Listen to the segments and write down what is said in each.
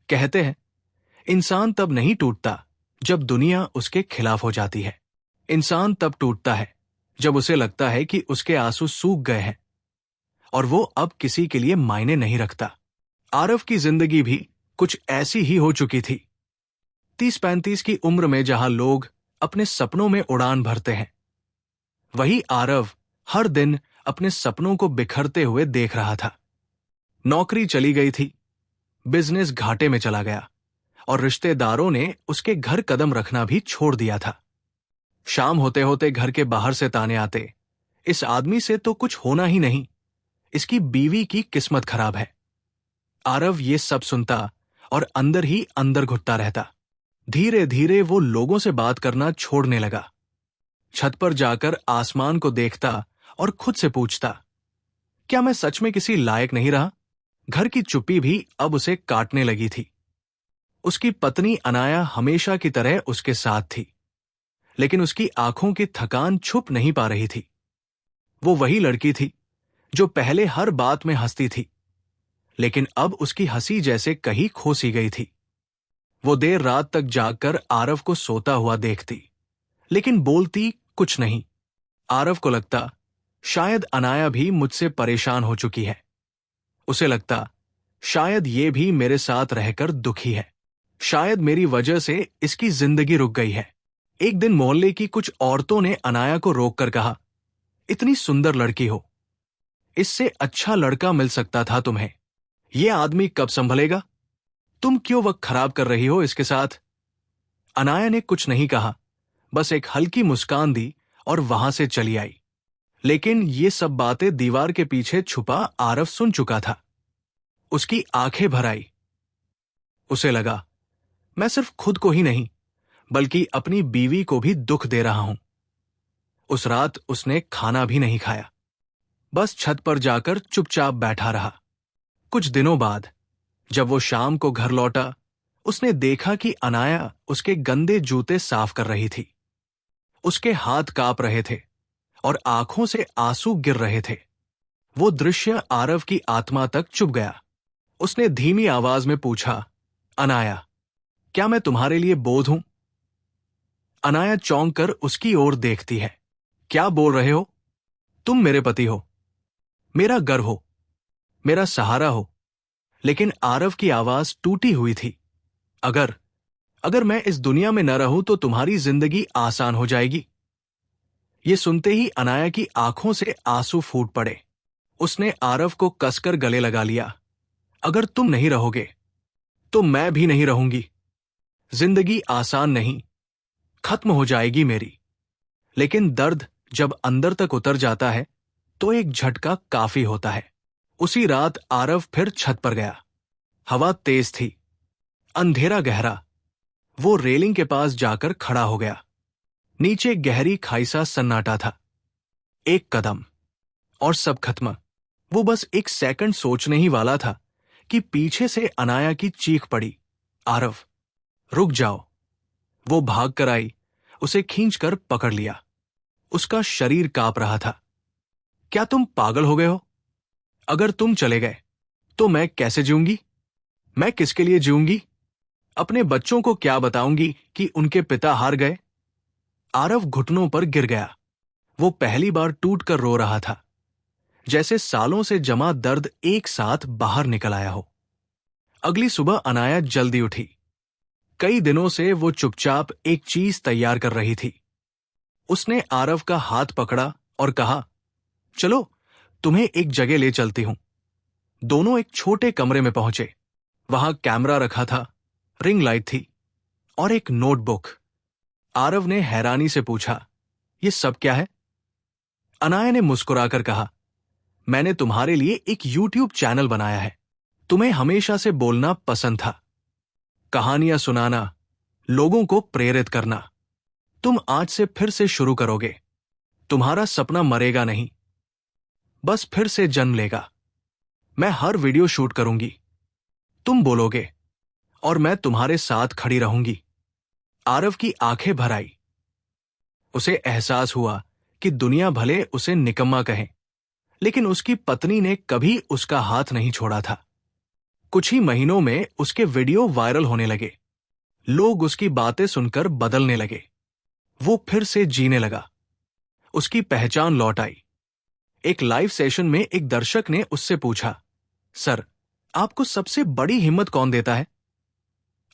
कहते हैं, इंसान तब नहीं टूटता जब दुनिया उसके खिलाफ हो जाती है। इंसान तब टूटता है जब उसे लगता है कि उसके आंसू सूख गए हैं और वो अब किसी के लिए मायने नहीं रखता। आरव की जिंदगी भी कुछ ऐसी ही हो चुकी थी। 30-35 की उम्र में जहां लोग अपने सपनों में उड़ान भरते हैं, वही आरव हर दिन अपने सपनों को बिखरते हुए देख रहा था। नौकरी चली गई थी, बिजनेस घाटे में चला गया और रिश्तेदारों ने उसके घर कदम रखना भी छोड़ दिया था। शाम होते होते घर के बाहर से ताने आते, इस आदमी से तो कुछ होना ही नहीं, इसकी बीवी की किस्मत खराब है। आरव ये सब सुनता और अंदर ही अंदर घुटता रहता। धीरे धीरे वो लोगों से बात करना छोड़ने लगा। छत पर जाकर आसमान को देखता और खुद से पूछता, क्या मैं सच में किसी लायक नहीं रहा? घर की चुप्पी भी अब उसे काटने लगी थी। उसकी पत्नी अनाया हमेशा की तरह उसके साथ थी, लेकिन उसकी आंखों की थकान छुप नहीं पा रही थी। वो वही लड़की थी जो पहले हर बात में हंसती थी, लेकिन अब उसकी हंसी जैसे कहीं खो सी गई थी। वो देर रात तक जागकर आरव को सोता हुआ देखती, लेकिन बोलती कुछ नहीं। आरव को लगता, शायद अनाया भी मुझसे परेशान हो चुकी है। उसे लगता, शायद ये भी मेरे साथ रहकर दुखी है। शायद मेरी वजह से इसकी जिंदगी रुक गई है। एक दिन मोहल्ले की कुछ औरतों ने अनाया को रोककर कहा, इतनी सुंदर लड़की हो, इससे अच्छा लड़का मिल सकता था तुम्हें। ये आदमी कब संभलेगा? तुम क्यों वक्त खराब कर रही हो इसके साथ? अनाया ने कुछ नहीं कहा, बस एक हल्की मुस्कान दी और वहां से चली आई। लेकिन ये सब बातें दीवार के पीछे छुपा आरव सुन चुका था। उसकी आंखें भर आई। उसे लगा, मैं सिर्फ खुद को ही नहीं बल्कि अपनी बीवी को भी दुख दे रहा हूं। उस रात उसने खाना भी नहीं खाया, बस छत पर जाकर चुपचाप बैठा रहा। कुछ दिनों बाद जब वो शाम को घर लौटा, उसने देखा कि अनाया उसके गंदे जूते साफ कर रही थी। उसके हाथ कांप रहे थे और आंखों से आंसू गिर रहे थे। वो दृश्य आरव की आत्मा तक चुभ गया। उसने धीमी आवाज में पूछा, अनाया, क्या मैं तुम्हारे लिए बोझ हूं? अनाया चौंक कर उसकी ओर देखती है। क्या बोल रहे हो? तुम मेरे पति हो, मेरा घर हो, मेरा सहारा हो। लेकिन आरव की आवाज टूटी हुई थी। अगर मैं इस दुनिया में न रहूं तो तुम्हारी जिंदगी आसान हो जाएगी। ये सुनते ही अनाया की आंखों से आंसू फूट पड़े। उसने आरव को कसकर गले लगा लिया। अगर तुम नहीं रहोगे तो मैं भी नहीं रहूंगी। जिंदगी आसान नहीं, खत्म हो जाएगी मेरी। लेकिन दर्द जब अंदर तक उतर जाता है तो एक झटका काफी होता है। उसी रात आरव फिर छत पर गया। हवा तेज थी, अंधेरा गहरा। वो रेलिंग के पास जाकर खड़ा हो गया। नीचे गहरी खाई सा सन्नाटा था। एक कदम और सब खत्म। वो बस एक सेकंड सोचने ही वाला था कि पीछे से अनाया की चीख पड़ी, आरव, रुक जाओ। वो भाग कर आई, उसे खींचकर पकड़ लिया। उसका शरीर कांप रहा था। क्या तुम पागल हो गए हो? अगर तुम चले गए तो मैं कैसे जीऊंगी? मैं किसके लिए जीऊंगी? अपने बच्चों को क्या बताऊंगी कि उनके पिता हार गए? आरव घुटनों पर गिर गया। वो पहली बार टूट कर रो रहा था, जैसे सालों से जमा दर्द एक साथ बाहर निकल आया हो। अगली सुबह अनाया जल्दी उठी। कई दिनों से वो चुपचाप एक चीज तैयार कर रही थी। उसने आरव का हाथ पकड़ा और कहा, चलो तुम्हें एक जगह ले चलती हूं। दोनों एक छोटे कमरे में पहुंचे। वहां कैमरा रखा था, रिंग लाइट थी और एक नोटबुक। आरव ने हैरानी से पूछा, ये सब क्या है? अनाया ने मुस्कुराकर कहा, मैंने तुम्हारे लिए एक YouTube चैनल बनाया है। तुम्हें हमेशा से बोलना पसंद था, कहानियां सुनाना, लोगों को प्रेरित करना। तुम आज से फिर से शुरू करोगे। तुम्हारा सपना मरेगा नहीं, बस फिर से जन्म लेगा। मैं हर वीडियो शूट करूंगी, तुम बोलोगे और मैं तुम्हारे साथ खड़ी रहूंगी। आरव की आंखें भर आई। उसे एहसास हुआ कि दुनिया भले उसे निकम्मा कहे, लेकिन उसकी पत्नी ने कभी उसका हाथ नहीं छोड़ा था। कुछ ही महीनों में उसके वीडियो वायरल होने लगे। लोग उसकी बातें सुनकर बदलने लगे। वो फिर से जीने लगा। उसकी पहचान लौट आई। एक लाइव सेशन में एक दर्शक ने उससे पूछा, सर, आपको सबसे बड़ी हिम्मत कौन देता है?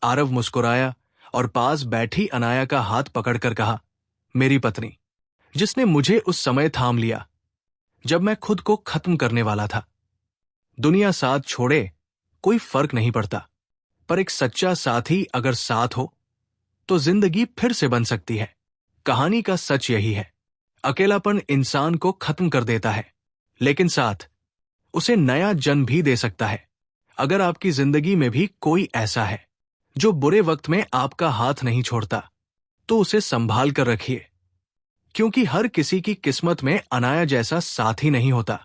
आरव मुस्कुराया और पास बैठी अनाया का हाथ पकड़कर कहा, मेरी पत्नी, जिसने मुझे उस समय थाम लिया जब मैं खुद को खत्म करने वाला था। दुनिया साथ छोड़े कोई फर्क नहीं पड़ता, पर एक सच्चा साथी अगर साथ हो तो जिंदगी फिर से बन सकती है। कहानी का सच यही है, अकेलापन इंसान को खत्म कर देता है, लेकिन साथ उसे नया जन्म भी दे सकता है। अगर आपकी जिंदगी में भी कोई ऐसा है जो बुरे वक्त में आपका हाथ नहीं छोड़ता, तो उसे संभाल कर रखिए, क्योंकि हर किसी की किस्मत में अनाया जैसा साथी नहीं होता।